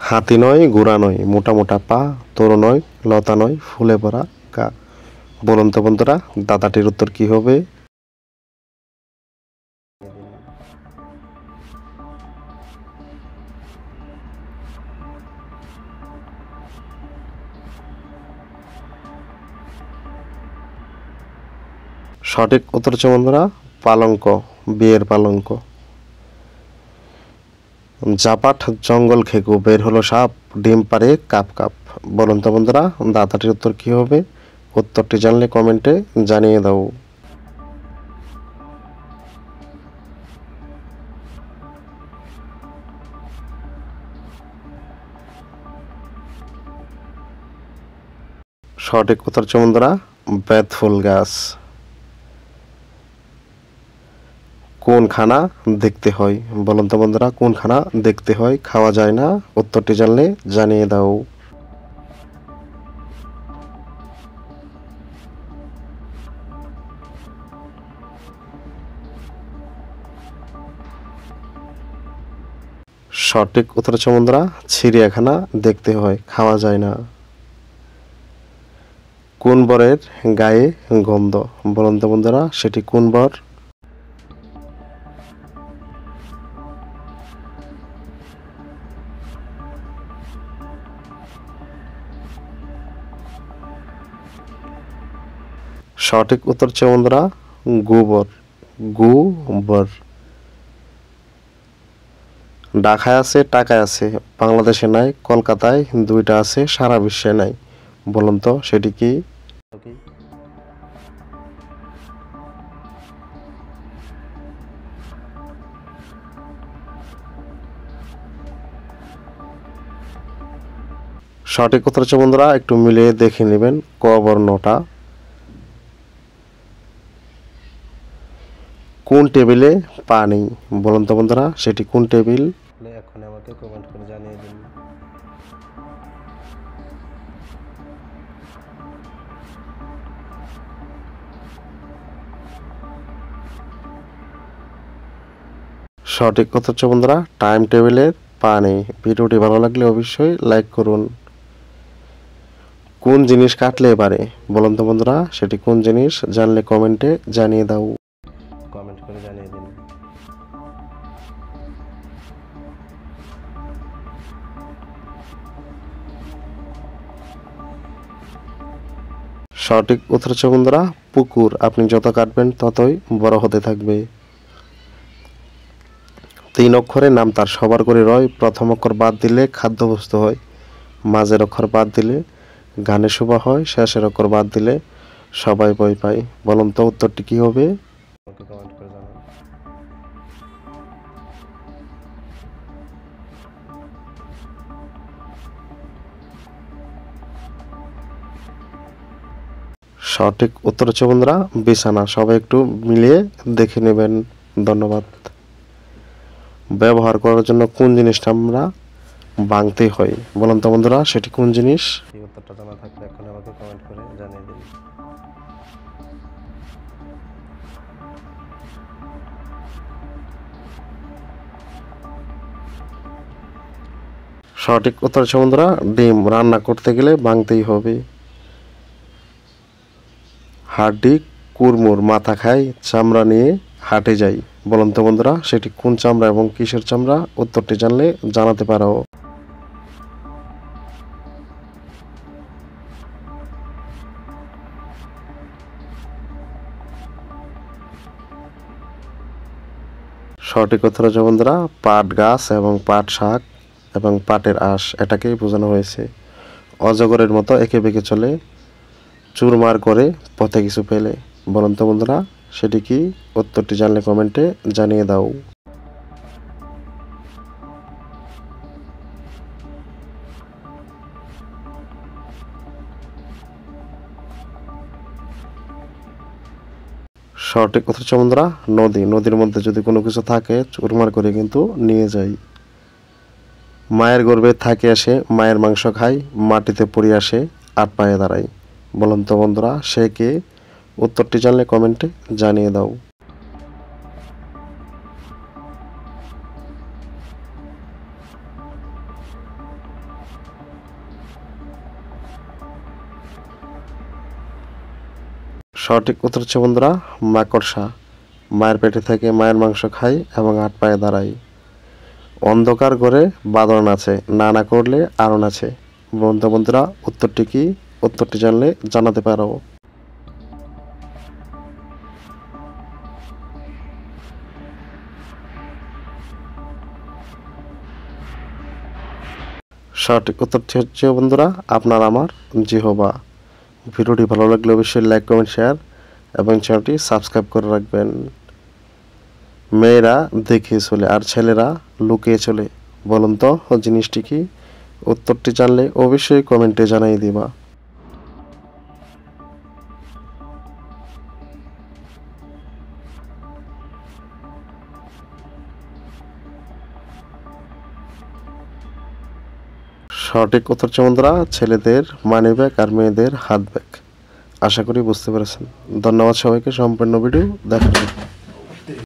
হাতি নয় ঘোড়া নয় মোটা মোটা পা, তরু নয় লতা নয় ফুলে ভরা গা। বলুন তো বন্ধুরা, দাদাটির উত্তর কি হবে? সঠিক উত্তর হচ্ছে বন্ধুরা পালঙ্ক, বিয়ের পালঙ্ক। জাপাট জঙ্গল খেকো বের হলো সাপ, ডিম পারে কাপ কাপ। বলুন তো বন্ধুরা, দাদাটির উত্তর কি হবে? উত্তরটি জানলে কমেন্টে জানিয়ে দাও। সঠিক উত্তর হচ্ছে বন্ধুরা বেতফুল গাছ। কোন খানা দেখতে হয়? বলুন তো বন্ধুরা, কোন খানা দেখতে হয় খাওয়া যায় না? উত্তরটি জানলে জানিয়ে দাও। সঠিক উত্তর হচ্ছে বন্ধুরা চিড়িয়াখানা দেখতে হয় খাওয়া যায় না। কোন বরের গায়ে গন্ধ? বলুন তো বন্ধুরা, সেটি কোন বর? সঠিক উত্তর হচ্ছে বন্ধুরা গোবর, গোবর। ঢাকায় আছে টাকায় আছে, বাংলাদেশে নাই কলকাতায়, দুইটা আছে সারা বিশ্বে নাই। বলুন তো সেটি কি? সঠিক উত্তর হচ্ছে বন্ধুরা একটু মিলিয়ে দেখে নেবেন ক বর্ণটা। কোন টেবিলে পা নেই? বলুন তো বন্ধুরা, সেটি কোন টেবিল? এখন আমাকে কমেন্ট করে জানিয়ে দিন। সঠিক উত্তর হচ্ছে বন্ধুরা টাইম টেবিলের পা নেই। ভিডিওটি ভালো লাগলে অবশ্যই লাইক করুন। কোন জিনিস কাটলে পারে? বলুন তো বন্ধুরা, সেটি কোন জিনিস? জানলে কমেন্টে জানিয়ে দাও। কমেন্ট করে জানিয়ে দিন। সঠিক উত্তর হচ্ছে বন্ধুরা পুকুর। আপনি যত কাটবেন ততই বড় হতে থাকবে। 3 অক্ষরের নাম তার সবার করে রয়, প্রথম অক্ষর বাদ দিলে খাদ্যবস্তু হয়, মাঝের অক্ষর বাদ দিলে গানে শোভা হয়, শেষের অক্ষর বাদ দিলে সবাই ভয় পায়। বলুন তো উত্তরটি কি হবে? কমেন্ট করে জানান। সঠিক উত্তর হচ্ছে বন্ধুরা বিছানা। সবাই একটু মিলিয়ে দেখে নেবেন। ধন্যবাদ। ব্যবহার করার জন্য কোন জিনিসটা আমরা ভাঙতে হয়? বলুন তো বন্ধুরা, সেটি কোন জিনিস? এই উত্তরটা জানা থাকলে এখন আমাকে কমেন্ট করে জানিয়ে দিন। সঠিক উত্তর হচ্ছে বন্ধুরা ডিম। রান্না করতে গেলে ভাঙতেই হবে। হাড্ডি কুড়মুড় মাথা খায়, চামড়া নিয়ে হাটে যাই। বলুন তো বন্ধুরা, সেটি কোন চামড়া এবং কিসের চামড়া? উত্তরটি জানলে জানাতে পারো। সঠিক উত্তর হচ্ছে বন্ধুরা পাট গাছ এবং পাট শাক এবং পাটের আঁশ, এটাকেই বোঝানো হয়েছে। অজগরের মতো এঁকে বেঁকে চলে, চুরমার করে পথে কিছু পেলে। বলুন তো বন্ধুরা, সেটি কি? উত্তরটি জানলে কমেন্টে জানিয়ে দাও। সঠিক উত্তর হচ্ছে বন্ধুরা নদী। নদীর মধ্যে যদি কোনো কিছু থাকে চুরমার করে কিন্তু নিয়ে যায়। মায়ের গর্ভে থাকে আসে, মায়ের মাংস খায়, মাটিতে পড়ে আসে, 8 পায়ে দাঁড়ায়। বলুন তো বন্ধুরা, সে কে? উত্তরটি জানলে কমেন্টে জানিয়ে দাও। সঠিক উত্তর হচ্ছে বন্ধুরা মাকড়সা। মায়ের পেটে থেকে মায়ের মাংস খায় এবং 8 পায়ে দাঁড়ায়। অন্ধকার ঘরে বাঁদর নাচে, না না করলে আরও নাচে। বন্ধুরা উত্তরটি কি? উত্তরটি জানলে জানাতে পারো। সঠিক উত্তরটি হচ্ছে বন্ধুরা আপনার আমার জিহবা। ভিডিওটি ভালো লাগলে অবশ্যই লাইক কমেন্ট শেয়ার এবং চ্যানেলটি সাবস্ক্রাইব করে রাখবেন। মেয়েরা দেখিয়ে চলে আর ছেলেরা লুকিয়ে চলে, বলুন তো জিনিসটি কি? উত্তরটি জানলে অবশ্যই কমেন্টে জানিয়ে দিবা। সঠিক উত্তর হচ্ছে বন্ধুরা ছেলেদের মানি ব্যাগ আর মেয়েদের হাত ব্যাগ। আশা করি বুঝতে পেরেছেন। ধন্যবাদ সবাইকে সম্পূর্ণ ভিডিও দেখার জন্য।